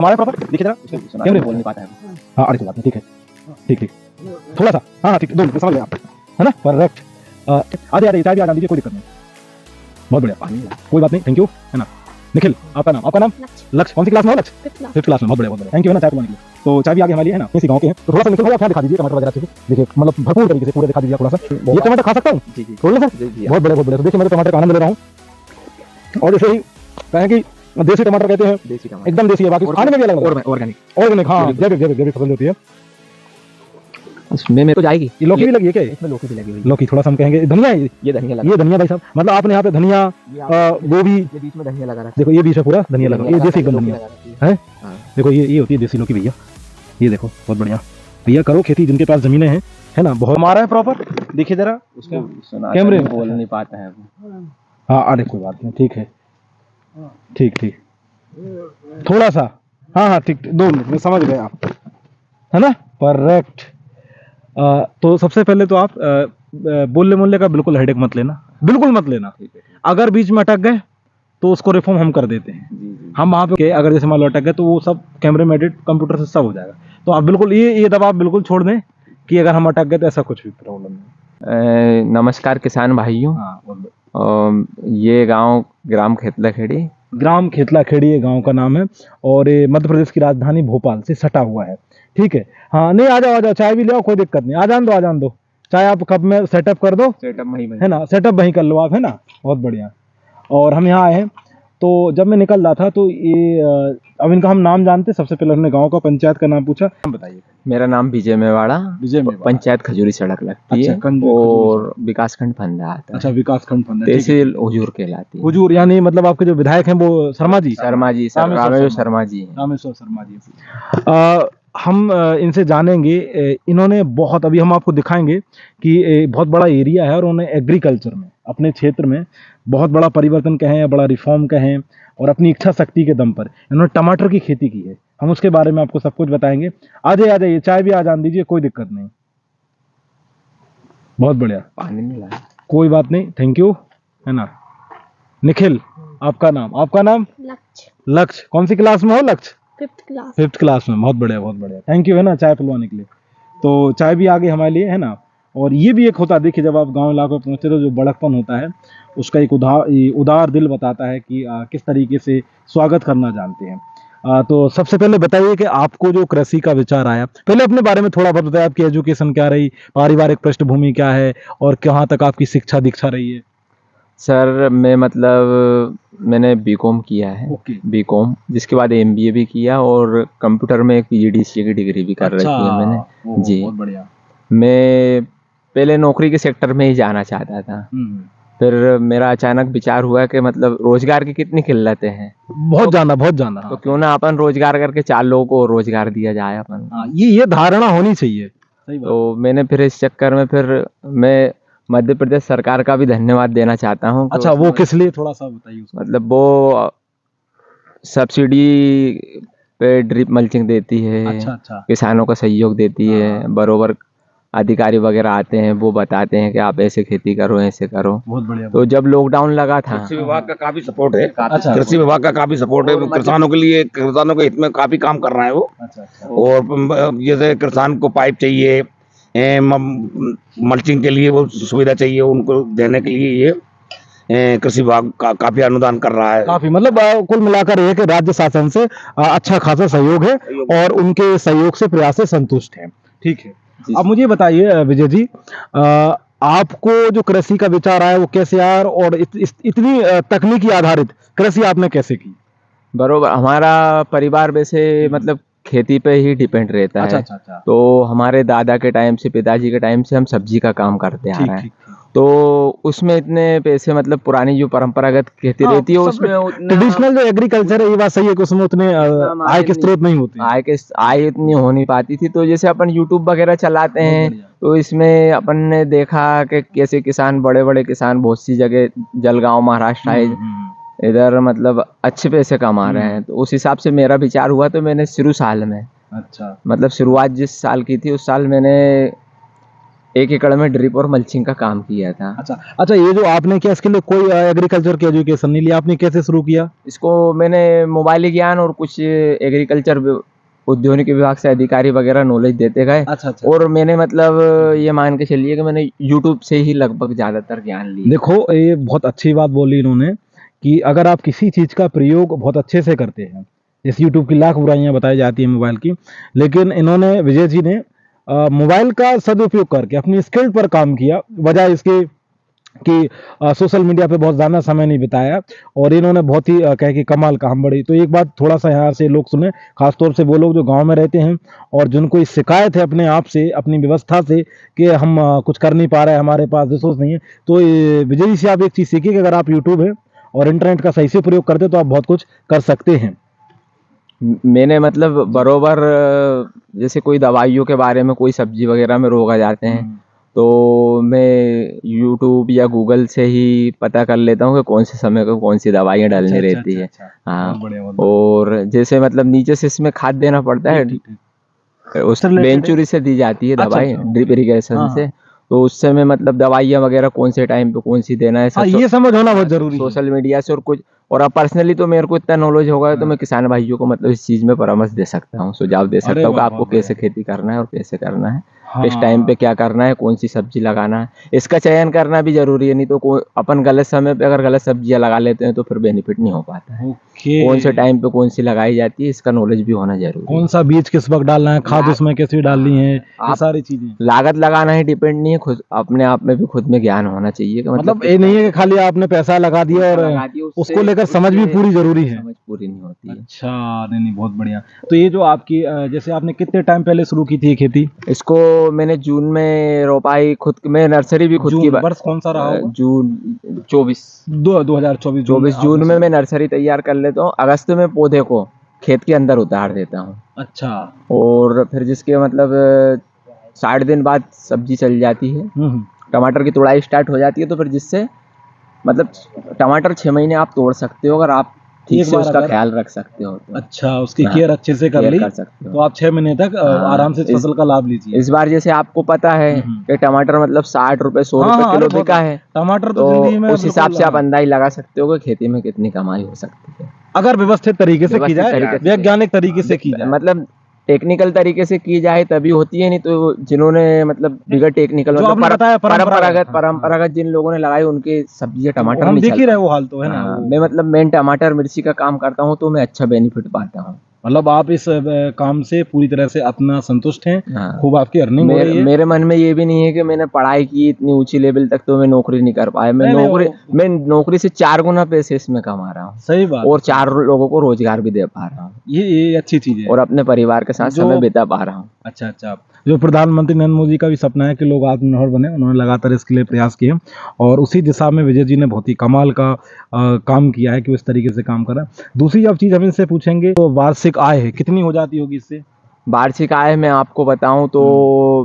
हमारा प्रॉपर देखिए जरा कैमरे बोल नहीं पाता है। हाँ अरे कोई बात नहीं, ठीक है, ठीक ठीक थोड़ा सा, हाँ ठीक, 2 मिनट समझ गए आप, है ना, परफेक्ट। आधे आधे चाय भी आ जान दीजिए, कोई दिक्कत नहीं, बहुत बढ़िया, कोई बात नहीं, थैंक यू, है ना। निखिल आपका नाम लक्ष्य, कौन सी क्लास में हो लक्ष्य? 5th क्लास में, बहुत बढ़िया, थैंक यू, है ना, चाय पिलाने के लिए। तो चाय भी आगे हमारे लिए, है ना, इसी गांव के हैं, तो थोड़ा सा निखिल भाई आप यहाँ दिखा दीजिए टमाटर वगैरह अच्छे से, देखिए मतलब भरपूर तरीके से पूरे दिखा दीजिए थोड़ा सा। ये टमाटर खा सकता हूँ थोड़ा सा? बहुत बढ़िया, बहुत बढ़िया। तो देखिए मैं तो टमाटर का आनंद ले रहा हूँ, और जैसे ही कहें कि देसी टमाटर कहते हैं, एकदम देसी है, बाकी खाने में भी अलग ऑर्गेनिक, हाँ जैविक फसल होती है। इसमें तो जाएगी। ये लौकी भी लगी है क्या? इसमें लौकी भी लगी हुई है। लौकी थोड़ा सा हम कहेंगे, धनिया है ये धनिया लगा, ये धनिया भाई साहब, मतलब आपने यहाँ पे धनिया गोभी, ये बीच में धनिया लगा रखा देखो ये बीच में पूरा धनिया लगा, ये देसी एकदम धनिया है। हाँ। देखो ये होती है देसी लौकी भैया, ये देखो बहुत बढ़िया भैया, करो खेती जिनके पास जमीनें हैं, है ना। बहुत हमारा है प्रॉपर, देखिए जरा उसका कैमरे बोल नहीं पाता है। हाँ अरे कोई बात नहीं, ठीक है, ठीक ठीक थोड़ा सा, हाँ हाँ ठीक, 2 मिनट में समझ गए आप, है ना, परफेक्ट। तो सबसे पहले तो आप बोलने मोलने का बिल्कुल हेडेक मत लेना, बिल्कुल मत लेना। अगर बीच में अटक गए तो उसको रिफॉर्म हम कर देते हैं, हम वहाँ पे अगर जैसे मान लो अटक गए तो वो सब कैमरे में एडिट कंप्यूटर से सब हो जाएगा। तो आप बिल्कुल ये दबाव बिल्कुल छोड़ दें कि अगर हम अटक गए तो ऐसा कुछ भी प्रॉब्लम नहीं। नमस्कार किसान भाइयों, ये गांव ग्राम खेतला खेड़ी, ग्राम खेतला खेड़ी ये गांव का नाम है, और ये मध्य प्रदेश की राजधानी भोपाल से सटा हुआ है, ठीक है। हाँ नहीं, आ जाओ, चाय भी ले आओ, कोई दिक्कत नहीं, आ जान दो चाय, आप कब में सेटअप कर दो, है ना, सेटअप वहीं कर लो आप, है ना, बहुत बढ़िया। और हम यहाँ आए हैं, तो जब मैं निकल रहा था तो ये अब इनका हम नाम जानते, सबसे पहले हमने गांव का पंचायत का नाम पूछा, नाम बताइए। मेरा नाम विजय मेवाड़ा, पंचायत खजूरी सड़क लगती है, और विकास खंड फंदा आता है। अच्छा, विकास खंड फंदा, तहसील हुजूर कहलाती है। हुजूर यानी मतलब आपके जो विधायक हैं वो शर्मा जी, रामेश्वर शर्मा जी। हम इनसे जानेंगे, इन्होंने बहुत, अभी हम आपको दिखाएंगे कि बहुत बड़ा एरिया है, और उन्होंने एग्रीकल्चर में अपने क्षेत्र में बहुत बड़ा परिवर्तन कहें या बड़ा रिफॉर्म कहें, और अपनी इच्छा शक्ति के दम पर इन्होंने टमाटर की खेती की है। हम उसके बारे में आपको सब कुछ बताएंगे। आ जाइए, चाय भी आ जान दीजिए, कोई दिक्कत नहीं, बहुत बढ़िया, पानी मिला, कोई कोई बात नहीं, थैंक यू, है ना। निखिल आपका नाम लक्ष्य, कौन सी क्लास में हो लक्ष्य? 5th क्लास में, बहुत बढ़िया, थैंक यू, है ना, चाय पिलवाने के लिए। तो चाय भी आ गई हमारे लिए, है ना। और ये भी एक होता है, देखिए जब आप गांव इलाकों में पहुंचते तो जो बड़कपन होता है उसका एक उदार दिल बताता है कि किस तरीके से स्वागत करना जानते हैं। तो सबसे पहले बताइए कि आपको जो कृषि का विचार आया, पहले अपने बारे में थोड़ा बहुत बताइए, आपकी एजुकेशन क्या रही, पारिवारिक पृष्ठभूमि क्या है, और कहाँ तक आपकी शिक्षा दीक्षा रही है? सर मैं मतलब मैंने बीकॉम किया है, बीकॉम, जिसके बाद एमबीए भी किया, और कंप्यूटर में एक पीजीडीसीए की डिग्री भी कर रखी है मैंने जी। बहुत बढ़िया। मैं पहले नौकरी के सेक्टर में ही जाना चाहता था, फिर मेरा अचानक विचार हुआ कि मतलब रोजगार की कितनी किल्लतें हैं, बहुत ज्यादा, तो क्यों ना अपन रोजगार करके 4 लोगों को रोजगार दिया जाए अपन। ये धारणा होनी चाहिए, सही बात। तो मैंने फिर इस चक्कर में फिर मैं मध्य प्रदेश सरकार का भी धन्यवाद देना चाहता हूँ। अच्छा, वो किस लिए, थोड़ा सा बताइए। मतलब वो सब्सिडी पे ड्रिप मल्चिंग देती है, अच्छा, किसानों का सहयोग देती है, बरोबर अधिकारी वगैरह आते हैं, वो बताते हैं कि आप ऐसे खेती करो, ऐसे करो। बहुत बढ़िया। तो जब लॉकडाउन लगा था, कृषि विभाग का काफी सपोर्ट है, कृषि विभाग का काफी सपोर्ट है, किसानों के लिए, किसानों के हित में काफी काम कर रहा है वो। और जैसे किसान को पाइप चाहिए, मल्चिंग के लिए वो सुविधा चाहिए, उनको देने के लिए ये कृषि विभाग का काफी अनुदान कर रहा है। काफी मतलब कुल मिलाकर ये कि राज्य शासन से अच्छा खासा सहयोग है, और उनके सहयोग से, प्रयास से संतुष्ट है, ठीक है। अब मुझे बताइए विजय जी, आपको जो कृषि का विचार आया वो कैसे आया, और इतनी तकनीकी आधारित कृषि आपने कैसे की? बरोबर, हमारा परिवार वैसे मतलब खेती पे ही डिपेंड रहता है। अच्छा। तो हमारे दादा के टाइम से, पिताजी के टाइम से हम सब्जी का काम करते आ रहे हैं। तो उसमें इतने पैसे, मतलब पुरानी जो परंपरागत खेती रहती है उसमें ट्रेडिशनल जो एग्रीकल्चर है, ये बात सही है कि उसमें उतने आय के स्रोत नहीं होते, आय इतनी हो नहीं पाती थी। तो जैसे अपन यूट्यूब वगैरह चलाते हैं, तो इसमें अपन ने देखा कि कैसे किसान, बड़े बड़े किसान बहुत सी जगह, जलगांव महाराष्ट्र आए, इधर मतलब अच्छे पैसे कमा रहे हैं। तो उस हिसाब से मेरा विचार हुआ, तो मैंने शुरू साल में, अच्छा, मतलब शुरुआत जिस साल की थी उस साल मैंने 1 एकड़ में ड्रिप और मल्चिंग का काम किया था। अच्छा, ये जो आपने किया इसके लिए कोई एग्रीकल्चर की एजुकेशन नहीं लिया आपने, कैसे शुरू किया? इसको मैंने मोबाइल ज्ञान और कुछ एग्रीकल्चर औद्योगिक विभाग से अधिकारी वगैरह नॉलेज देते गए। अच्छा। और मैंने मतलब ये मान के चलिए कि मैंने यूट्यूब से ही लगभग ज्यादातर ज्ञान लिया। देखो, ये बहुत अच्छी बात बोली इन्होंने कि अगर आप किसी चीज का प्रयोग बहुत अच्छे से करते हैं, इस यूट्यूब की लाख बुराइयां बताई जाती है मोबाइल की, लेकिन इन्होंने, विजय जी ने मोबाइल का सदुपयोग करके अपनी स्किल पर काम किया, बजाय इसके कि सोशल मीडिया पे बहुत ज़्यादा समय नहीं बिताया। और इन्होंने बहुत ही कह कि कमाल काम बढ़ी। तो एक बात थोड़ा सा यहाँ से लोग सुने, खासतौर से वो लोग जो गांव में रहते हैं और जिनको इस शिकायत है अपने आप से, अपनी व्यवस्था से कि हम कुछ कर नहीं पा रहे हैं, हमारे पास रिसोर्स नहीं है। तो विजय जी से आप एक चीज़ सीखिए कि अगर आप यूट्यूब है और इंटरनेट का सही से प्रयोग करते तो आप बहुत कुछ कर सकते हैं। मैंने मतलब बरोबर जैसे कोई दवाइयों के बारे में, कोई सब्जी वगैरह में रोग आ जाते हैं तो मैं यूट्यूब या गूगल से ही पता कर लेता हूँ कि कौन से समय को कौन सी दवाइयाँ डालनी रहती है। हाँ, और जैसे मतलब नीचे से इसमें खाद देना पड़ता है, उस बेंचुरी से दी जाती है दवाई, ड्रिप इरिगेशन से। तो उससे मैं मतलब दवाइयाँ वगैरह कौन से टाइम पे कौन सी देना है, ये समझ होना बहुत जरूरी है। सोशल मीडिया से और कुछ, और अब पर्सनली तो मेरे को इतना नॉलेज होगा तो मैं किसान भाइयों को मतलब इस चीज में परामर्श दे सकता हूँ, सुझाव दे सकता हूँ कि आपको कैसे खेती करना है और कैसे करना है, किस टाइम पे क्या करना है, कौन सी सब्जी लगाना है। इसका चयन करना भी जरूरी है, नहीं तो अपन गलत समय पे अगर गलत सब्जियां लगा लेते हैं तो फिर बेनिफिट नहीं हो पाता है। कौन से टाइम पे कौन सी लगाई जाती है, इसका नॉलेज भी होना जरूरी है। कौन सा बीज किस वक्त डालना है, खाद उसमें कैसे डालनी है, ये सारी चीजें। लागत लगाना ही डिपेंड नहीं है, खुद अपने आप में भी खुद में ज्ञान होना चाहिए कि मतलब ये नहीं है कि खाली आपने पैसा लगा दिया और उसको लेकर समझ भी पूरी जरूरी है। समझ पूरी नहीं होती है। अच्छा, नहीं, बहुत बढ़िया। तो ये जो आपकी जैसे आपने कितने टाइम पहले शुरू की थी ये खेती? इसको मैंने जून में रोपाई, खुद मैं नर्सरी भी खुद की। वर्ष कौन सा रहा होगा? जून 2024 जून में मैं नर्सरी तैयार कर लेता हूँ। अगस्त में पौधे को खेत के अंदर उतार देता हूँ। अच्छा। और फिर जिसके मतलब 60 दिन बाद सब्जी चल जाती है, टमाटर की तोड़ाई स्टार्ट हो जाती है। तो फिर जिससे मतलब टमाटर 6 महीने आप तोड़ सकते हो अगर आप ठीक से उसका ख्याल रख सकते हो तो। अच्छा, उसकी केयर अच्छे से कर ली तो आप 6 महीने तक आराम से फसल का लाभ लीजिए। इस बार जैसे आपको पता है कि टमाटर मतलब 60 रुपए 100 रुपए किलो बिका है, टमाटर तो जिंदगी में उस हिसाब से आप अंदाजा लगा सकते हो कि खेती में कितनी कमाई हो सकती है अगर व्यवस्थित तरीके से की जाए, वैज्ञानिक तरीके से की जाए, मतलब टेक्निकल तरीके से की जाए तभी होती है। नहीं तो जिन्होंने मतलब बिगड़ टेक्निकल मतलब परंपरागत जिन लोगों ने लगाई उनके सब्जी टमाटर हम देख ही रहे वो हाल तो है ना। मैं मतलब मेन टमाटर मिर्ची का काम करता हूँ तो मैं अच्छा बेनिफिट पाता हूँ। मतलब आप इस काम से पूरी तरह से अपना संतुष्ट हैं। खूब आपकी अर्निंग हो रही है। मेरे मन में ये भी नहीं है कि मैंने पढ़ाई की इतनी ऊंची लेवल तक तो मैं नौकरी नहीं कर पाया। मैं नौकरी से 4 गुना पैसे इसमें कमा रहा हूँ। सही बात। और 4 लोगों को रोजगार भी दे पा रहा हूँ। ये अच्छी चीज है। और अपने परिवार के साथ समय बिता पा रहा हूँ। अच्छा। जो प्रधानमंत्री नरेंद्र मोदी का भी सपना है कि लोग आत्मनिर्भर बने, उन्होंने लगातार इसके लिए प्रयास किए और उसी दिशा में विजय जी ने बहुत ही कमाल का काम किया है कि इस तरीके से काम कर रहा है। दूसरी जब चीज हम इनसे पूछेंगे तो वार्षिक आय है कितनी हो जाती होगी इससे? वार्षिक आय मैं आपको बताऊं तो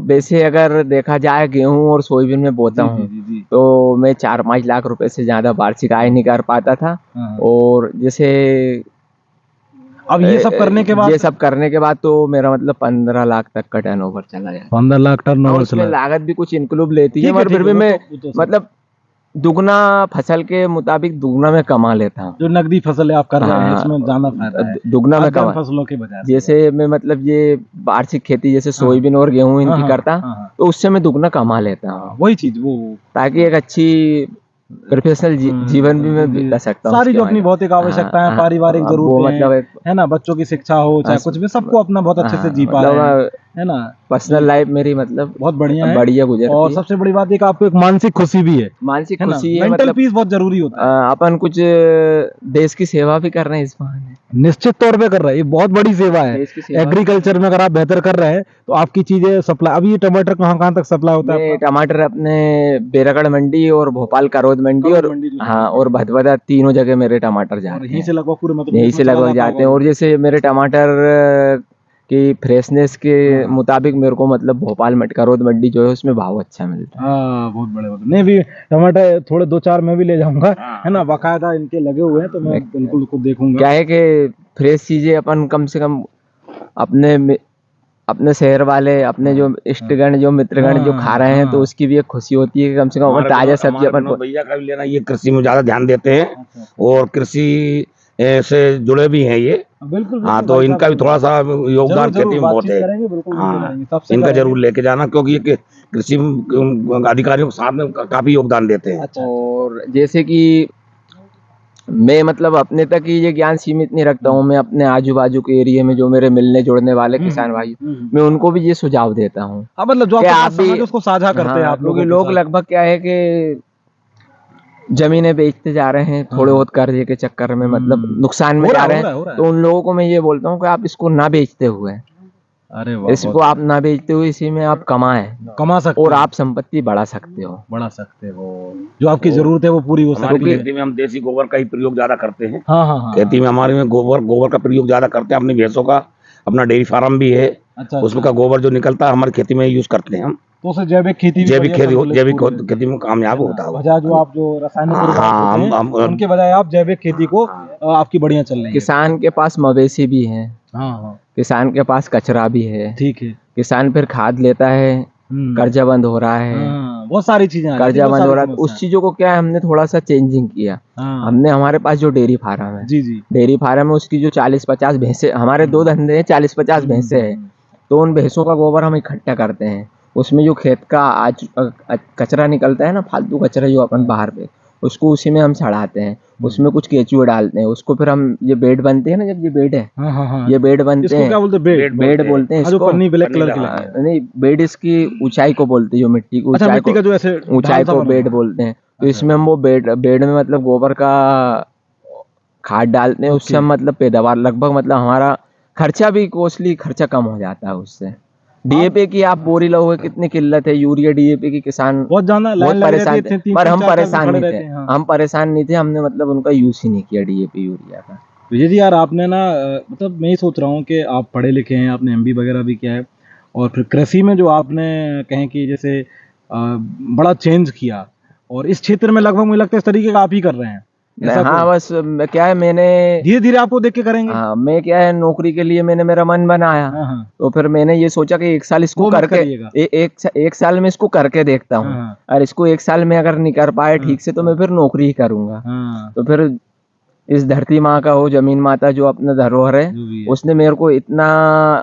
वैसे अगर देखा जाए गेहूं और सोयाबीन में बोता हूं तो मैं 4-5 लाख रुपए से ज्यादा वार्षिक आय नहीं कर पाता था। और जैसे अब ये सब करने के बाद तो मेरा मतलब 15 लाख तक का टर्नओवर चला जाए। 15 लाख टर्नओवर चला। लागत भी कुछ इंक्लूड लेती है मगर फिर भी मैं मतलब दुगना फसल के मुताबिक दुगना में कमा लेता हूँ। जो नकदी फसल है आप कर रहे हैं इसमें ज्यादा फायदा है, दुगना में कमा फसलों के बजाय। जैसे मैं मतलब ये वार्षिक खेती जैसे सोयाबीन और गेहूं इनकी करता तो उससे मैं दुगना कमा लेता हूँ। वही चीज वो ताकि एक अच्छी प्रोफेशनल जीवन भी मैं बिता सकता हूँ। सारी जो अपनी भौतिक आवश्यकताएं, पारिवारिक जरूरतें मतलब है ना, बच्चों की शिक्षा हो चाहे कुछ भी, सबको अपना बहुत अच्छे से जी पा रहे है ना। पर्सनल लाइफ मेरी मतलब बहुत बढ़िया है, बढ़िया गुजरती है। और सबसे बड़ी बात है कि आपको एक मानसिक खुशी भी है। मानसिक खुशी है, मेंटल पीस बहुत जरूरी होता है। अपन कुछ देश की सेवा भी कर रहे हैं इस बहाने। निश्चित तौर पे कर रहे हैं, ये बहुत बड़ी सेवा है। एग्रीकल्चर में अगर आप बेहतर कर रहे हैं तो आपकी चीजें सप्लाई। अभी ये टमाटर कहाँ तक सप्लाई होता है? टमाटर अपने बेरागढ़ मंडी और भोपाल करौद मंडी और और भदभदा तीनों जगह मेरे टमाटर जाते हैं। यहीं से लगभग पूरे मतलब यहीं से लगभग जाते हैं। और जैसे मेरे टमाटर की फ्रेशनेस के मुताबिक मेरे को मतलब भोपाल करौद मंडी जो है उसमें भाव अच्छा मिलता है। बहुत बड़े नहीं भी टमाटर थोड़े 2-4 मैं भी ले जाऊंगा है ना, बाकायदा इनके लगे हुए हैं तो मैं बिल्कुल उसको देखूंगा। क्या है कि फ्रेश चीजें अपन कम से कम अपने अपने शहर वाले, अपने जो इष्टगण, जो मित्रगण जो खा रहे हैं, तो उसकी भी एक खुशी होती है कि कम से कम अपन ताजा सब्जी अपन भैया का भी लेना, ये कृषि में ज्यादा ध्यान देते हैं और कृषि से जुड़े भी हैं ये। बिल्कुल हाँ, तो इनका भी थोड़ा सा योगदान खेती में बहुत है। हाँ, इनका जरूर लेके जाना, क्योंकि ये कृषि अधिकारियों के साथ में काफी योगदान देते हैं। और जैसे कि मैं मतलब अपने तक ही ये ज्ञान सीमित नहीं रखता हूँ, मैं अपने आजू बाजू के एरिया में जो मेरे मिलने जुड़ने वाले किसान भाई, मैं उनको भी ये सुझाव देता हूँ। मतलब जो आप भी उसको साझा करते हैं आप लोग। लोग लगभग क्या है कि जमीनें बेचते जा रहे हैं थोड़े बहुत कर्जे के चक्कर में, मतलब नुकसान में जा रहे हैं। तो उन लोगों को मैं ये बोलता हूँ कि आप इसको ना बेचते हुए, अरे वाह, इसको आप ना बेचते हुए इसी में आप कमा सकते और आप संपत्ति बढ़ा सकते हो, जो आपकी जरूरत है वो पूरी हो सकती है। खेती में हम देसी गोबर का ही प्रयोग ज्यादा करते हैं। हाँ। खेती में हमारे में गोबर का प्रयोग ज्यादा करते हैं। अपनी भैंसों का अपना डेयरी फार्म भी है। उसमें का गोबर जो निकलता है हमारी खेती में यूज करते हैं हम। तो उससे जैविक खेती में कामयाब होता है। बजाय जो आप जो रासायनिक उनके बजाय आप जैविक खेती को आपकी बढ़िया चल रही है। किसान के पास मवेशी भी है, किसान के पास कचरा भी है, ठीक है। किसान फिर खाद लेता है, कर्जा बंद हो रहा है, बहुत सारी चीजें कर्जा बंद हो रहा है। उस चीजों को क्या है, हमने थोड़ा सा चेंजिंग किया। हमने हमारे पास जो डेयरी फार्म है, डेयरी फार्म में उसकी जो 40-50 भैंसे, हमारे 2 धंधे हैं, 40-50 भैंसे हैं, तो उन भैंसों का गोबर हम इकट्ठा करते हैं। उसमें जो खेत का आज कचरा निकलता है ना, फालतू कचरा जो अपन बाहर पे, उसको उसी में हम चढ़ाते हैं। उसमें कुछ केचुए डालते हैं, उसको फिर हम ये बेड बनते हैं ना, जब ये बेड है, ये बेड बनते हैं, बेड बोलते हैं इसको, ब्लैक कलर की नहीं, बेड इसकी ऊंचाई को बोलते हैं, जो मिट्टी की ऊंचाई को बेड बोलते हैं। तो इसमें हम वो बेड में मतलब गोबर का खाद डालते हैं। उससे हम मतलब पैदावार लगभग, मतलब हमारा खर्चा भी कॉस्टली खर्चा कम हो जाता है उससे। डीएपी की आप बोरी लोगे कितनी किल्लत है, यूरिया डीएपी की किसान बहुत परेशान थे, पर हम परेशान नहीं थे। हम परेशान नहीं थे, हमने मतलब उनका यूज ही नहीं किया डीएपी यूरिया का। तो ये जी यार, आपने ना मतलब मैं ही सोच रहा हूँ कि आप पढ़े लिखे हैं, आपने एमबी वगैरह भी किया है, और फिर कृषि में जो आपने कहें कि जैसे बड़ा चेंज किया, और इस क्षेत्र में लगभग मुझे लगता है इस तरीके का आप ही कर रहे हैं। हाँ, बस क्या है, मैंने धीरे धीरे आपको देख के करेंगे। हाँ, मैं क्या है, नौकरी के लिए मैंने मेरा मन बनाया। तो फिर मैंने ये सोचा कि 1 साल इसको करके एक साल में इसको करके देखता हूँ, और इसको 1 साल में अगर नहीं कर पाए ठीक से, तो मैं फिर नौकरी ही करूंगा। तो फिर इस धरती माँ का हो, जमीन माता जो अपना धरोहर है, उसने मेरे को इतना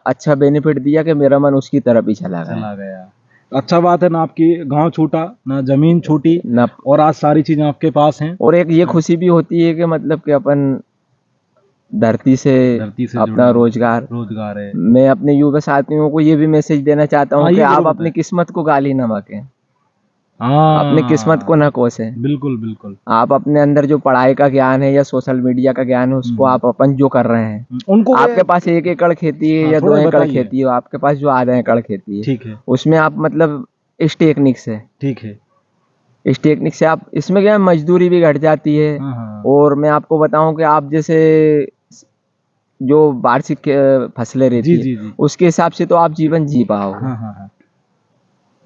अच्छा बेनिफिट दिया कि मेरा मन उसकी तरफ ही चला गया। अच्छा बात है ना, आपकी गांव छोटा ना, जमीन छोटी ना, और आज सारी चीजें आपके पास हैं। और एक ये खुशी भी होती है कि मतलब कि अपन धरती से अपना रोजगार है। मैं अपने युवा साथियों को ये भी मैसेज देना चाहता हूँ कि आप अपनी किस्मत को गाली न बकें, अपनी किस्मत को ना कोसें। बिल्कुल। आप अपने अंदर जो पढ़ाई का ज्ञान है या सोशल मीडिया का ज्ञान है, उसको आप अपन जो कर रहे हैं, उनको आपके पास 1 एकड़ खेती है या 2 एकड़ खेती है, आपके पास जो आधा एकड़ खेती है, ठीक है, उसमें आप मतलब इस टेक्निक से, ठीक है, इस टेक्निक से आप, इसमें क्या है, मजदूरी भी घट जाती है। और मैं आपको बताऊं कि आप जैसे जो वार्षिक फसलें रहती है, उसके हिसाब से तो आप जीवन जी पाओ।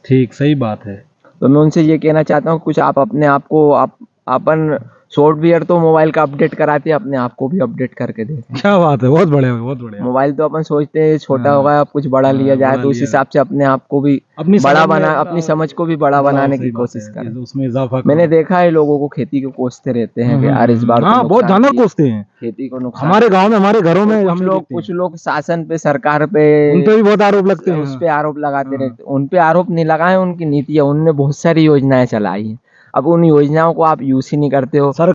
ठीक, सही बात है। तो मैं उनसे ये कहना चाहता हूँ, कुछ आप अपने आप को, अपन सॉफ्टवेयर तो मोबाइल का अपडेट कराते हैं, अपने आप को भी अपडेट करके देखें। क्या बात है, बहुत बढ़िया। मोबाइल तो अपन सोचते हैं छोटा होगा, अब कुछ बड़ा लिया जाए, तो उस हिसाब से अपने आप को भी अपनी समझ को भी बड़ा बनाने की कोशिश करें। उसमें इजाफा मैंने देखा है लोगों को खेती को कोसते रहते हैं कि यार इस बार बहुत जानवर कोसते हैं खेती को नुकसान। हमारे गाँव में, हमारे घरों में कुछ लोग शासन पे, सरकार पे, उन पे भी बहुत आरोप लगते हैं, उस पे आरोप लगाते रहते हैं। उन पे आरोप नहीं लगाए, उनकी नीति है, उनने बहुत सारी योजनाएं चलाई है। अब उन योजनाओं को आप यूज ही नहीं करते हो सर।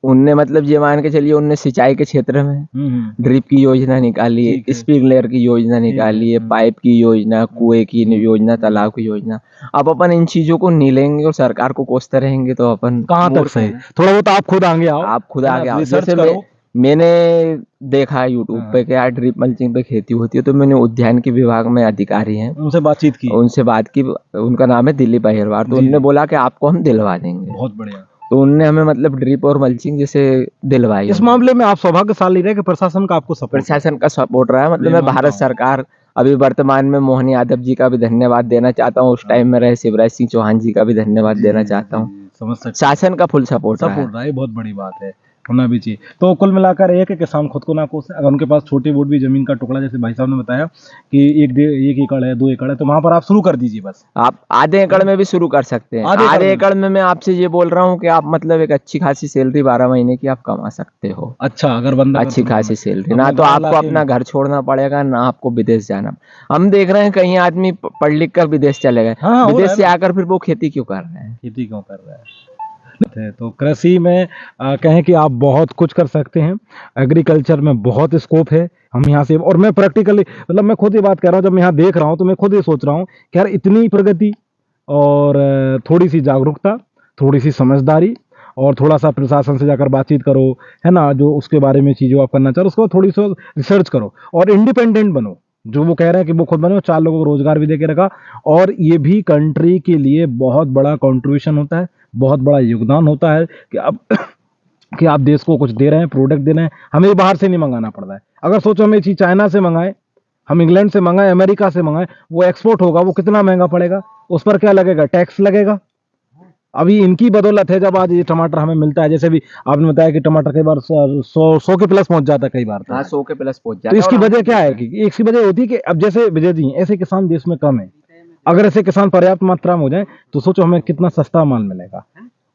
उनने मतलब ये मान के चलिए, उनने सिंचाई के क्षेत्र में ड्रिप की योजना निकाली है, स्प्रिंकलर की योजना निकाली है, पाइप की योजना, कुएं की योजना, तालाब की योजना। अब अपन इन चीजों को नहीं लेंगे और सरकार को कोसते रहेंगे तो अपन कहाँ तक सही। थोड़ा बहुत आप खुद आगे आओ, जैसे मैंने देखा है यूट्यूब पे क्या ड्रिप मल्चिंग पे खेती होती है, तो मैंने उद्यान के विभाग में अधिकारी हैं, उनसे बात की। उनका नाम है दिलीप अहिरवार। तो उन्होंने बोला कि आपको हम दिलवा देंगे। बहुत बढ़िया। तो उनने हमें मतलब ड्रिप और मल्चिंग जैसे दिलवाई। इस मामले में आप सौभाग्यशाली रहे कि प्रशासन का आपको सपोर्ट रहा है। मतलब मैं भारत सरकार, अभी वर्तमान में मोहन यादव जी का भी धन्यवाद देना चाहता हूँ, उस टाइम में रहे शिवराज सिंह चौहान जी का भी धन्यवाद देना चाहता हूँ। शासन का फुल सपोर्ट रहा है। बहुत बड़ी बात है। होना भी चाहिए। तो कुल मिलाकर एक किसान खुद को ना कोसे, अगर उनके पास छोटी बोट भी जमीन का टुकड़ा, जैसे भाई साहब ने बताया कि 1 एकड़ है, 2 एकड़ है, तो वहां पर आप शुरू कर दीजिए बस। आप आधे एकड़ में भी शुरू कर सकते हैं। आधे एकड़ आधे में। एकड़ में मैं आपसे ये बोल रहा हूँ कि आप मतलब एक अच्छी खासी सैलरी 12 महीने की आप कमा सकते हो। अच्छा, अगर बंदा अच्छी खासी सैलरी, ना अपने तो गाँव आपको इलाके अपना में। घर छोड़ना पड़ेगा, ना आपको विदेश जाना। हम देख रहे हैं कहीं आदमी पढ़ लिख कर विदेश चले गए, हाँ, हो रहा विदेश है से ना। आकर फिर वो खेती क्यों कर रहे हैं? खेती क्यों कर रहा है? तो कृषि में कहें कि आप बहुत कुछ कर सकते हैं। एग्रीकल्चर में बहुत स्कोप है। हम यहाँ से, और मैं प्रैक्टिकली, मतलब मैं खुद ये बात कह रहा हूँ, जब मैं यहाँ देख रहा हूँ तो मैं खुद ये सोच रहा हूँ कि यार इतनी प्रगति, और थोड़ी सी जागरूकता, थोड़ी सी समझदारी, और थोड़ा सा प्रशासन से जाकर बातचीत करो, है ना, जो उसके बारे में चीज़ों आप करना चाह रहे हो उसको थोड़ी सी रिसर्च करो, और इंडिपेंडेंट बनो। जो वो कह रहे हैं कि वो खुद बने, 4 लोगों को रोजगार भी दे के रखा, और ये भी कंट्री के लिए बहुत बड़ा कंट्रीब्यूशन होता है, बहुत बड़ा योगदान होता है कि अब कि आप देश को कुछ दे रहे हैं, प्रोडक्ट दे रहे हैं, हमें बाहर से नहीं मंगाना पड़ रहा है। अगर सोचो हम ये चीज़ चाइना से मंगाएं, हम इंग्लैंड से मंगाएं, अमेरिका से मंगाएं, वो एक्सपोर्ट होगा, वो कितना महंगा पड़ेगा, उस पर क्या लगेगा, टैक्स लगेगा। अभी इनकी बदौलत है जब आज ये टमाटर हमें मिलता है। जैसे भी आपने बताया कि टमाटर कई बार 100 के प्लस पहुंच जाता है कई बार। हाँ, 100 के प्लस पहुंच तो जाता है। इसकी और वजह क्या है कि इसकी वजह होती है कि अब जैसे विजय जी ऐसे किसान देश में कम है। अगर ऐसे किसान पर्याप्त मात्रा में हो जाए तो सोचो हमें कितना सस्ता माल मिलेगा,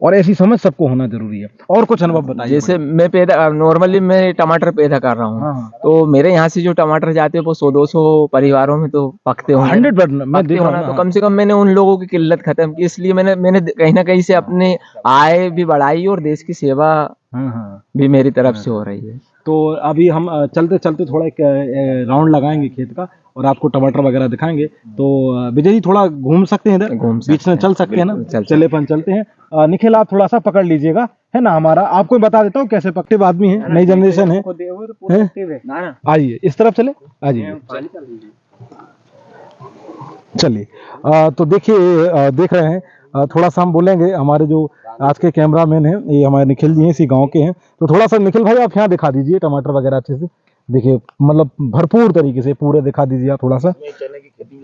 और ऐसी समझ सबको होना जरूरी है। और कुछ अनुभव बताइए। जैसे मैं नॉर्मली मैं टमाटर पैदा कर रहा हूँ, हाँ, तो मेरे यहाँ से जो टमाटर जाते हैं वो 100-200 परिवारों में तो पकते होंगे। 100% मैं पकते देख रहा हूँ होना, ना। तो कम से कम मैंने उन लोगों की किल्लत खत्म की, इसलिए मैंने कहीं ना कहीं से अपने आय भी बढ़ाई और देश की सेवा हाँ, हाँ। भी मेरी तरफ से हो रही है। तो अभी हम चलते चलते थोड़ा एक राउंड लगाएंगे खेत का, और आपको टमाटर वगैरह दिखाएंगे। तो विजय जी थोड़ा घूम सकते हैं इधर, घूम सकते बीच में हैं, चल सकते हैं ना। बिल्कुल, चल चले अपन चलते हैं। निखिल आप थोड़ा सा पकड़ लीजिएगा, है ना। हमारा आपको बता देता हूँ कैसे एक्टिव आदमी है, नई जनरेशन है। हैं? आइए इस तरफ चले, आ जाइए। चलिए तो देखिए, देख रहे हैं, थोड़ा सा हम बोलेंगे। हमारे जो आज के कैमरामैन हैं ये हमारे निखिल जी हैं, इसी गांव के हैं। तो थोड़ा सा निखिल भाई आप यहाँ दिखा दीजिए टमाटर वगैरह अच्छे से। देखिए मतलब भरपूर तरीके से पूरे दिखा दीजिए आप थोड़ा सा,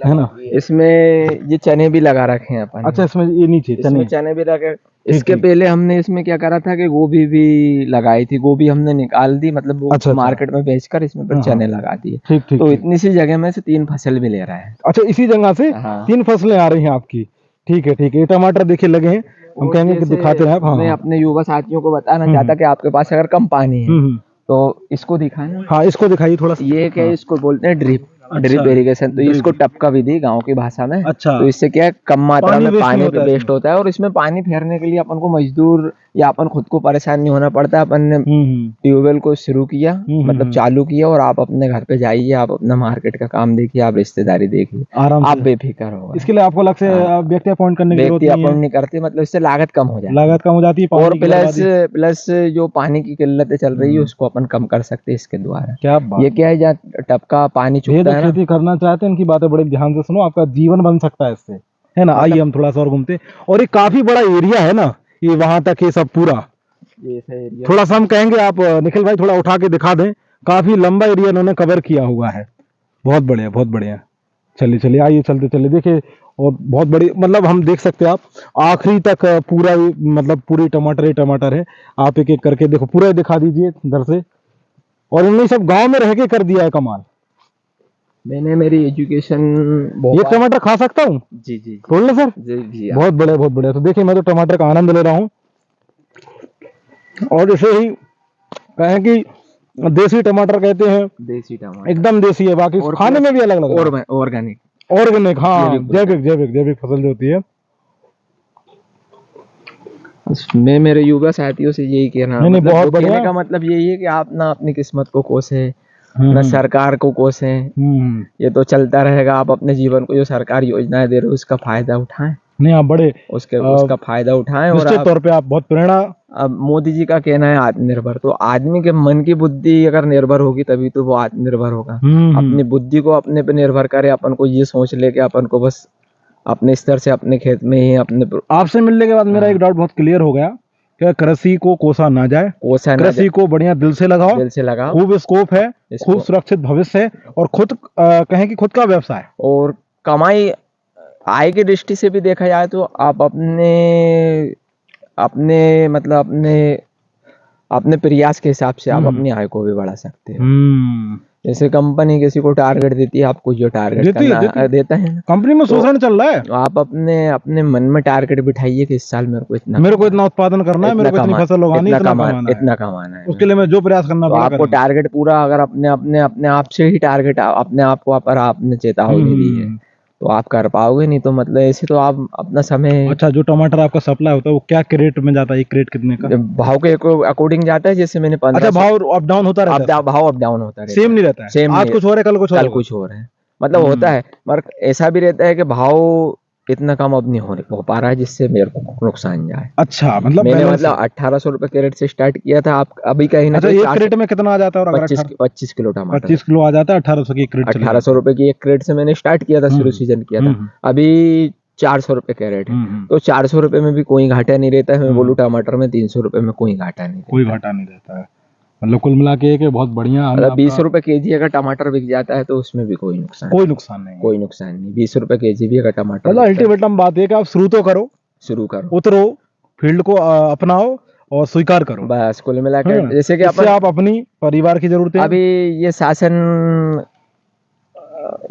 है ना। इसमें ये चने भी लगा रखे हैं अपन। अच्छा, इसमें ये नीचे इसमें चने। चने भी रखे। इसके ठीक। पहले हमने इसमें क्या करा था कि गोभी भी लगाई थी, गोभी हमने निकाल दी, मतलब वो अच्छा, अच्छा। मार्केट में बेचकर इसमें फिर हाँ, चने हाँ। लगा दिए। ठीक ठीक तो ठीक। इतनी सी जगह में से 3 फसल भी ले रहा है। अच्छा, इसी जगह से हाँ। 3 फसलें आ रही हैं आपकी। ठीक है ठीक है। ये टमाटर देखिए लगे हैं, हम और कहेंगे कि जैसे दिखाते हैं आप। हाँ मैं हाँ। अपने युवा साथियों को बताना चाहता कि आपके पास अगर कम पानी है तो इसको दिखाना। हाँ इसको दिखाइए थोड़ा सा। ये क्या है, इसको बोलते हैं ड्रिप अच्छा, इरिगेशन। तो ड्रिप। इसको टपका विधि गांव की भाषा में। अच्छा। तो इससे क्या है, कम मात्रा पानी में वेस्ट नहीं पानी होता है वेस्ट इसमें। होता है, और इसमें पानी फेरने के लिए अपन को मजदूर या अपन खुद को परेशान नहीं होना पड़ता। अपन ने ट्यूबवेल को शुरू किया, मतलब चालू किया, और आप अपने घर पे जाइए, आप अपना मार्केट का काम देखिए, आप रिश्तेदारी देखिए, आराम आप से। बेफिक्र हो। इसके लिए आपको अलग से व्यक्ति अपॉइंट करने की जरूरत व्यक्ति नहीं अपन है। नहीं करते, मतलब इससे लागत कम हो जाती है। लागत कम हो जाती है, और पानी की बर्बादी। प्लस जो पानी की किल्लतें चल रही है उसको अपन कम कर सकते हैं इसके द्वारा। क्या बात। ये क्या है, जहाँ टपका पानी ये चुकता जो है ना। खेती करना चाहते हैं इनकी बातें बड़े ध्यान से सुनो, आपका जीवन बन सकता है इससे, है ना। आइए हम थोड़ा सा और घूमते हैं। और ये काफी बड़ा एरिया है ना, ये वहां तक ये सब पूरा। ये एरिया थोड़ा सा हम कहेंगे, आप निखिल भाई थोड़ा उठा के दिखा दें। काफी लंबा एरिया इन्होंने कवर किया हुआ है। बहुत बढ़िया बहुत बढ़िया। चलिए चलिए, आइए चलते चलिए। देखिए, और बहुत बड़ी, मतलब हम देख सकते हैं आप आखिरी तक पूरा, मतलब पूरी टमाटर ही टमाटर है। आप एक एक करके देखो, पूरा दिखा दीजिए इधर से। और इन्होंने सब गांव में रह के कर दिया है कमाल। मैंने मेरी एजुकेशन ये टमाटर खा सकता हूँ? जी जी तोड़ ले सर। जी जी। बहुत बढ़िया बहुत बढ़िया। तो देखिए, मैं तो टमाटर का आनंद ले रहा हूँ, और इसे ही कहें कि देसी टमाटर कहते हैं। देसी टमाटर एकदम देसी है, बाकी और खाने में भी अलग लग रहा है। ऑर्गेनिक। ऑर्गेनिक, हाँ, जैविक फसल जो होती है। मैं मेरे युवा साथियों से यही कहना, नहीं, मतलब बहुत वो कहने बढ़िया। का मतलब यही है कि आप ना अपनी किस्मत को कोसे, ना सरकार को कोसे। ये तो चलता रहेगा। आप अपने जीवन को जो सरकार योजनाएं दे रहे हो उसका फायदा उठाएं। नहीं, आप बड़े उसका फायदा उठाएं। और निश्चित तौर पे आप बहुत प्रेरणा। अब मोदी जी का कहना है आत्मनिर्भर, तो आदमी के मन की बुद्धि अगर निर्भर होगी तभी तो वो आत्मनिर्भर होगा। अपनी बुद्धि को अपने पे निर्भर करे, अपन को ये सोच ले कि अपन को बस अपने स्तर से अपने खेत में ही अपने। आपसे मिलने के बाद मेरा एक डाउट बहुत क्लियर हो गया कि कृषि को कोसा ना जाए, कृषि को बढ़िया दिल से लगाओ, खूब स्कोप है, खूब सुरक्षित भविष्य है, और खुद कहें कि खुद का व्यवसाय और कमाई आय की दृष्टि से भी देखा जाए तो आप अपने अपने प्रयास के हिसाब से आप अपनी आय को भी बढ़ा सकते हो। जैसे कंपनी किसी को टारगेट देती है, आपको जो टारगेट देता है ना, कंपनी में शोषण चल रहा है। तो आप अपने मन में टारगेट बिठाइए कि इस साल मेरे को इतना उत्पादन करना है, मेरे को इतनी फसल उगानी, इतना कमाना है, उसके लिए मैं जो प्रयास करना तो आपको टारगेट पूरा, अगर अपने आप से ही टारगेट अपने आप को पर आपने चेतावनी दी है तो आप कर पाओगे, नहीं तो मतलब ऐसे तो आप अपना समय। अच्छा, जो टमाटर आपका सप्लाई होता है वो क्या क्रेट में जाता है? एक क्रेट कितने का? भाव के अकॉर्डिंग जाता है, जैसे मैंने 15। अच्छा, भाव अप डाउन होता रहता है? भाव अप डाउन होता है, सेम नहीं रहता है, सेम आज कुछ हो रहा है, कल कुछ और है, मतलब होता है। मगर ऐसा भी रहता है कि भाव इतना कम अब नहीं हो पा रहा है जिससे मेरे को नुकसान जाए। अच्छा, मतलब मैंने 1800 रुपए कैरेट से स्टार्ट किया था, आप अभी कहीं ना कहीं। एक क्रेट में कितना आ जाता है? 25 किलो टमाटर, 25 किलो आ जाता है। 1800 की क्रेट, 1800 रुपए की एक क्रेट से मैंने स्टार्ट किया था, शुरू सीजन किया था। अभी 400 रुपए कैरेट है, तो 400 रुपए में भी कोई घाटा नहीं रहता है। मैं बोलूँ टमाटर में 300 रुपए में कोई घाटा नहीं रहता है। मतलब कुल मिला के एक बहुत बढ़िया, मतलब 20 रुपए केजी अगर टमाटर बिक जाता है तो उसमें भी कोई नुकसान नहीं। 20 रुपए केजी भी अगर टमाटर, मतलब अल्टीमेटम बात है कि आप शुरू करो, उतरो, फील्ड को अपनाओ और स्वीकार करो, बस कुल मिला के। जैसे कि आप अपनी परिवार की जरूरतें, अभी ये शासन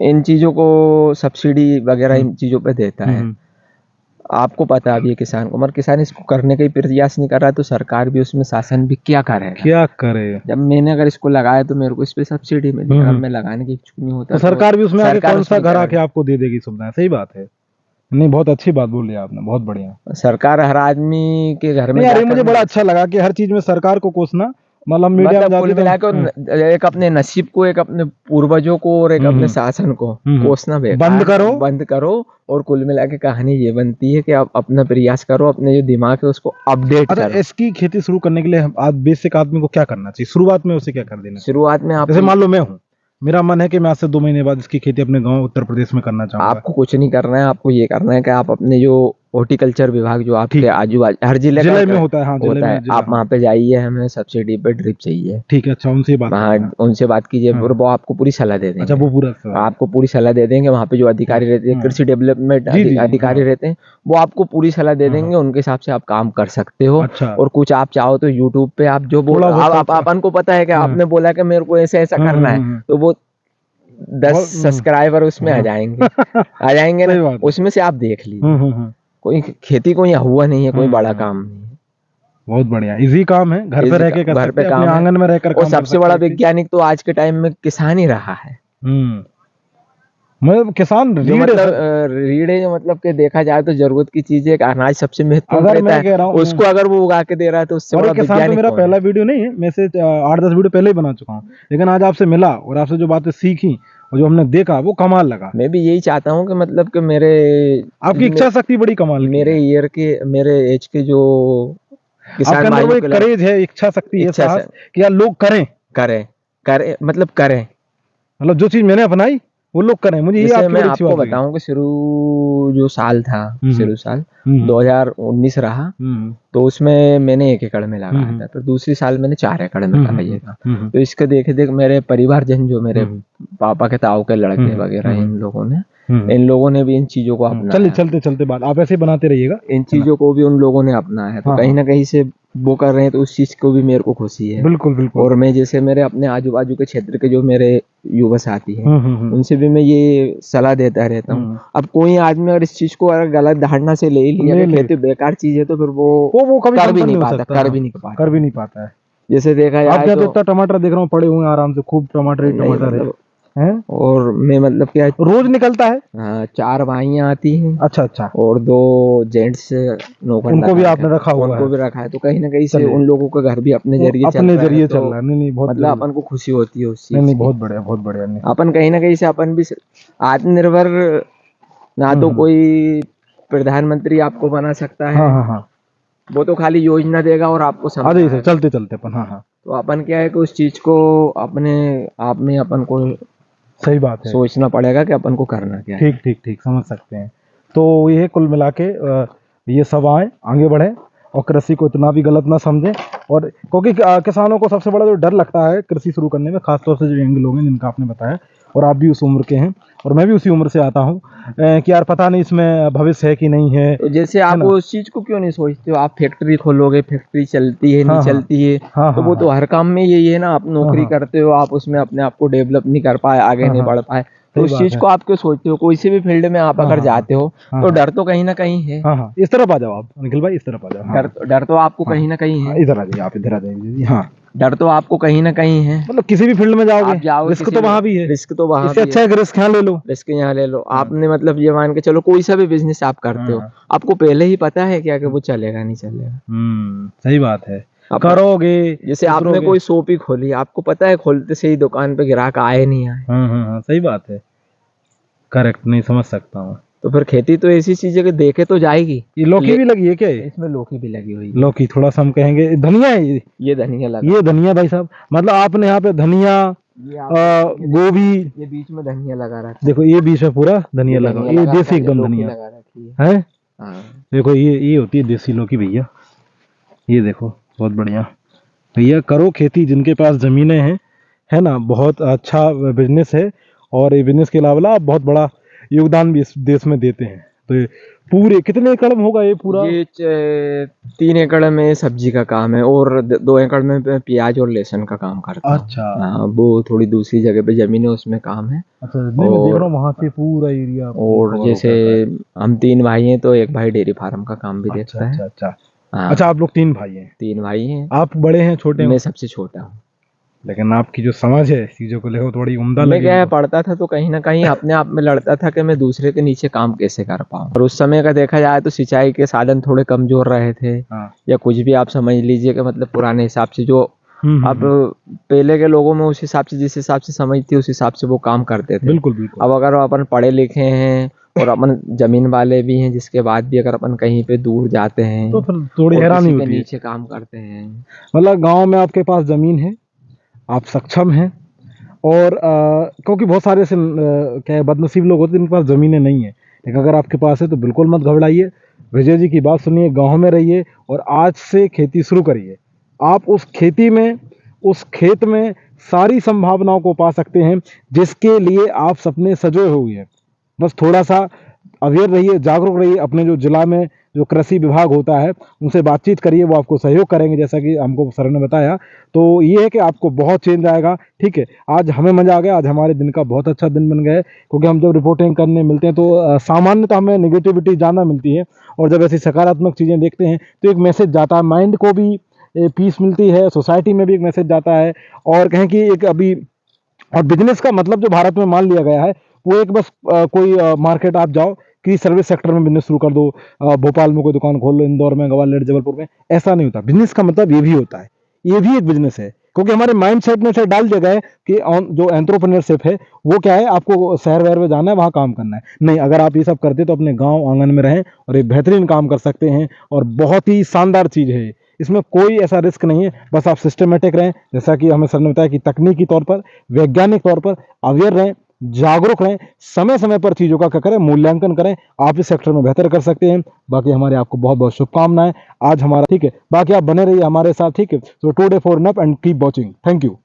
इन चीजों को सब्सिडी वगैरह इन चीजों पे देता है, आपको पता है। अब ये किसान को, मगर किसान इसको करने का ही प्रयास नहीं कर रहा, तो सरकार भी उसमें, शासन भी क्या करे। जब मैंने अगर इसको लगाया तो मेरे को इस पे सब्सिडी मिली, अगर मैं लगाने की इच्छुक नहीं होता तो सरकार भी उसमें आगे कौन सा घर आके आपको दे देगी सुविधाएं। सही बात है, नहीं बहुत अच्छी बात बोली आपने, बहुत बढ़िया। सरकार हर आदमी के घर में, यार मुझे बड़ा अच्छा लगा कि हर चीज में सरकार को कोसना, मतलब मीडिया में कुल मिला के एक अपने नसीब को, एक अपने पूर्वजों को और एक अपने शासन को कोसना बंद करो। और कुल मिला के कहानी ये बनती है कि आप अपना प्रयास करो, अपने जो दिमाग है उसको अपडेट करो। इसकी खेती शुरू करने के लिए बेसिक आदमी को क्या करना चाहिए? शुरुआत में उसे क्या कर देना? शुरुआत में आप, जैसे मान लो मैं हूँ, मेरा मन है कि मैं आज से 2 महीने बाद इसकी खेती अपने गांव उत्तर प्रदेश में करना चाहूंगा। आपको कुछ नहीं करना है, आपको ये करना है कि आप अपने जो हॉर्टिकल्चर विभाग जो आपके आजू बाजू हर जिले में होता है, आप वहाँ पे जाइए, हमें सब्सिडी पे ड्रिप चाहिए, ठीक है, अच्छा उनसे बात कीजिए, वो आपको पूरी सलाह दे देंगे। अच्छा, वो पूरा आपको पूरी सलाह दे देंगे। वहाँ पे जो अधिकारी रहते हैं, कृषि डेवलपमेंट अधिकारी रहते हैं, वो आपको पूरी सलाह दे देंगे, उनके हिसाब से आप काम कर सकते हो। और कुछ आप चाहो तो यूट्यूब पे आप जो बोलो, अपन को पता है कि आपने बोला कि मेरे को ऐसा करना है, तो वो 10 सब्सक्राइबर उसमें आ जाएंगे ना, उसमें से आप देख लीजिए। कोई खेती कोई हुआ नहीं है, कोई बड़ा काम नहीं है, बहुत बढ़िया, इजी काम है, घर पे रह के कर सकते हैं, अपने आंगन में रहकर। और सबसे बड़ा वैज्ञानिक तो आज के टाइम में किसान ही रहा है। मतलब किसान रीढ़ है, मतलब कि देखा जाए तो जरूरत की चीज है, अनाज सबसे महत्वपूर्ण रहता है, उसको अगर वो उगा के दे रहा है तो उससे बड़ा वैज्ञानिक। मेरा पहला वीडियो नहीं है, मैं से 8-10 वीडियो पहले ही बना चुका हूँ, लेकिन आज आपसे मिला और आपसे जो बातें सीखी और जो हमने देखा वो कमाल लगा। मैं भी यही चाहता हूँ कि मतलब कि आपकी इच्छा शक्ति बड़ी कमाल, मेरे एज के जो किसान भाइयों के करेज है, इच्छा शक्ति है, साहस कि यार लोग करें, मतलब जो चीज मैंने अपनाई वो लोग करें। मुझे ये मैं आपको बताऊं कि शुरू साल 2019 रहा, तो उसमें मैंने 1 एकड़ में लगाया था, तो दूसरी साल मैंने 4 एकड़ में लगाया था। तो इसके देख मेरे परिवारजन, जो मेरे पापा के ताऊ के लड़के वगैरह, इन लोगों ने भी इन चीजों को अपनाया। चलते बात आप ऐसे बनाते रहिएगा, इन चीजों को भी उन लोगों ने अपनाया है, तो कहीं ना कहीं से वो कर रहे हैं, तो उस चीज को भी मेरे को खुशी है। बिल्कुल। और मैं जैसे मेरे अपने आजू बाजू के क्षेत्र के जो मेरे युवा साथी हैं, उनसे भी मैं ये सलाह देता रहता हूँ। अब कोई आदमी अगर इस चीज को अगर गलत धारणा से ले लिया, खेती बेकार चीज है, तो फिर वो कर भी नहीं पाता है। जैसे देखा जाए तो टमाटर देख रहा हूँ पड़े हुए आराम से, खूब टमाटर है। और मैं मतलब क्या रोज निकलता है। 4 भाइयां आती हैं। अच्छा। और 2 जेंट्स नौकर, उनको भी आपने रखा हुआ है? उनको भी रखा है, तो कहीं ना कहीं से उन लोगों का घर भी अपने जरिए चल रहा है। नहीं, बहुत मतलब अपन को खुशी होती है उस चीज। नहीं, बहुत बढ़िया। अपन कहीं ना कहीं से अपन भी आत्मनिर्भर, ना तो कोई प्रधानमंत्री आपको बना सकता है। हाँ। वो तो खाली योजना देगा और आपको चलते अपन। हाँ। तो अपन क्या है कि उस चीज को अपने आप में अपन को, सही बात है, सोचना पड़ेगा कि अपन को करना क्या है। ठीक समझ सकते हैं। तो ये कुल मिला के ये सब आगे बढ़े और कृषि को इतना भी गलत ना समझें। और क्योंकि किसानों को सबसे बड़ा जो डर लगता है कृषि शुरू करने में, खासतौर से जो यंग लोग हैं जिनका आपने बताया, और आप भी उस उम्र के हैं, और मैं भी उसी उम्र से आता हूँ कि यार पता नहीं इसमें भविष्य है कि नहीं है। तो जैसे आप ना? उस चीज को क्यों नहीं सोचते हो, आप फैक्ट्री खोलोगे, फैक्ट्री चलती है हाँ, नहीं चलती है, हाँ, तो हाँ, वो तो हर काम में यही है ना, आप नौकरी हाँ। करते हो, आप उसमें अपने आप को डेवलप नहीं कर पाए, आगे हाँ, नहीं हाँ। बढ़ पाए, तो सही उस बात चीज है। को आप क्यों सोचते हो? कोई से भी फील्ड में आप हाँ, अगर हाँ, जाते हो हाँ, तो हाँ। डर तो कहीं ना कहीं है। हाँ, हाँ, इस तरफ आ जाओ आप निखिल भाई, इस तरफ आ जाओ। हाँ, डर तो आपको हाँ, कहीं ना कहीं हाँ, है, इधर आ जाइए, आप इधर आ जाइए जी। हाँ, डर तो आपको कहीं ना कहीं है। मतलब किसी भी फील्ड में जाओगे, आप जाओगे रिस्क किसी तो भी, वहां भी है। रिस्क तो वहां इससे भी अच्छा है, है कि रिस्क यहाँ ले लो। रिस्क यहाँ ले लो। हाँ। आपने मतलब ये मान के चलो, कोई सा भी बिजनेस आप करते हो, हाँ। आपको पहले ही पता है क्या कि वो चलेगा नहीं चलेगा। सही बात है। आप करोगे, जैसे आपने उतरोगे। कोई शॉप ही खोली, आपको पता है खोलते से ही दुकान पे ग्राहक आए नहीं आए, हाँ, हाँ, हाँ, सही बात है। करेक्ट, नहीं समझ सकता हूँ। तो फिर खेती तो ऐसी चीज है कि देखे तो जाएगी। ये लौकी भी लगी है क्या? ये इसमें लौकी भी लगी हुई है, लौकी थोड़ा सा हम कहेंगे धनिया है ये धनिया लगा, ये धनिया भाई साहब, मतलब आपने यहाँ पे धनिया, ये आप गोभी, ये बीच में धनिया लगा रखा है, देखो ये बीच में पूरा धनिया ये लगा, धनिया ये लगा देसी रखा है, ये एकदम लौकी धनिया लगा रखी है। है। हाँ, देखो ये होती है देसी लौकी भैया, ये देखो बहुत बढ़िया। भैया करो खेती, जिनके पास जमीनें हैं, है ना, बहुत अच्छा बिजनेस है। और ये बिजनेस के अलावा आप बहुत बड़ा योगदान भी इस देश में देते हैं। तो ये पूरे कितने एकड़ में होगा ये पूरा? ये 3 एकड़ में सब्जी का काम है और 2 एकड़ में प्याज और लहसुन का काम करता हूँ। अच्छा। हाँ, वो थोड़ी दूसरी जगह पे जमीन है, उसमें काम है। अच्छा, नहीं मैं देख रहा हूँ वहां से पूरा एरिया और जैसे हम 3 भाई हैं, तो एक भाई डेयरी फार्म का काम भी देखता है। अच्छा, अच्छा। हाँ, अच्छा, आप लोग 3 भाई हैं? 3 भाई हैं, आप बड़े हैं छोटे मैं हैं? सबसे छोटा हूँ। लेकिन आपकी जो समझ है चीजों को लेकर थोड़ी उम्दा मैं लगी क्या है, हमको। पढ़ता था तो कहीं ना कहीं अपने आप में लड़ता था कि मैं दूसरे के नीचे काम कैसे कर पाऊँ। और उस समय का देखा जाए तो सिंचाई के साधन थोड़े कमजोर रहे थे, हाँ। या कुछ भी आप समझ लीजिए कि मतलब पुराने हिसाब से जो अब हम्म। पहले के लोगों में उस हिसाब से, जिस हिसाब से समझ थी उस हिसाब से वो काम करते थे। बिल्कुल बिल्कुल। अब अगर अपन पढ़े लिखे हैं और अपन जमीन वाले भी हैं, जिसके बाद भी अगर अपन कहीं पे दूर जाते हैं तो फिर थोड़ी और हैरानी किसी के होती है। नीचे काम करते हैं, मतलब गांव में आपके पास जमीन है, आप सक्षम हैं, और क्योंकि बहुत सारे ऐसे क्या है, बदनसीब लोग होते हैं जिनके पास ज़मीनें नहीं है। लेकिन अगर आपके पास है तो बिल्कुल मत घबराइए, विजय जी की बात सुनिए, गांव में रहिए और आज से खेती शुरू करिए। आप उस खेती में, उस खेत में सारी संभावनाओं को पा सकते हैं जिसके लिए आप सपने सजोए हुए हैं। बस थोड़ा सा अवेयर रहिए, जागरूक रहिए। अपने जो जिला में जो कृषि विभाग होता है उनसे बातचीत करिए, वो आपको सहयोग करेंगे, जैसा कि हमको सर ने बताया। तो ये है कि आपको बहुत चेंज आएगा। ठीक है, आज हमें मज़ा आ गया, आज हमारे दिन का बहुत अच्छा दिन बन गया है, क्योंकि हम जब रिपोर्टिंग करने मिलते हैं तो सामान्यतः हमें निगेटिविटी ज़्यादा मिलती है, और जब ऐसी सकारात्मक चीज़ें देखते हैं तो एक मैसेज जाता है, माइंड को भी पीस मिलती है, सोसाइटी में भी एक मैसेज जाता है। और कहें कि एक अभी, और बिजनेस का मतलब जो भारत में मान लिया गया है वो एक बस कोई मार्केट आप जाओ कि सर्विस सेक्टर में बिजनेस शुरू कर दो, भोपाल में कोई दुकान खोल लो, इंदौर में, ग्वालियर, जबलपुर में, ऐसा नहीं होता। बिजनेस का मतलब ये भी होता है, ये भी एक बिजनेस है, क्योंकि हमारे माइंड सेट में से डाल दिया गया है कि जो एंटरप्रेन्योरशिप है वो क्या है, आपको शहर वहर में जाना है, वहाँ काम करना है। नहीं, अगर आप ये सब करते तो अपने गाँव आंगन में रहें और एक बेहतरीन काम कर सकते हैं, और बहुत ही शानदार चीज़ है। इसमें कोई ऐसा रिस्क नहीं है, बस आप सिस्टमेटिक रहें, जैसा कि हमें सर ने बताया कि तकनीकी तौर पर, वैज्ञानिक तौर पर अवेयर रहें, जागरूक रहें, समय समय पर चीज़ों का क्या करें, मूल्यांकन करें, आप इस सेक्टर में बेहतर कर सकते हैं। बाकी हमारे आपको बहुत बहुत शुभकामनाएं आज हमारा, ठीक है, बाकी आप बने रहिए हमारे साथ, ठीक है। So today for now and keep watching, thank you.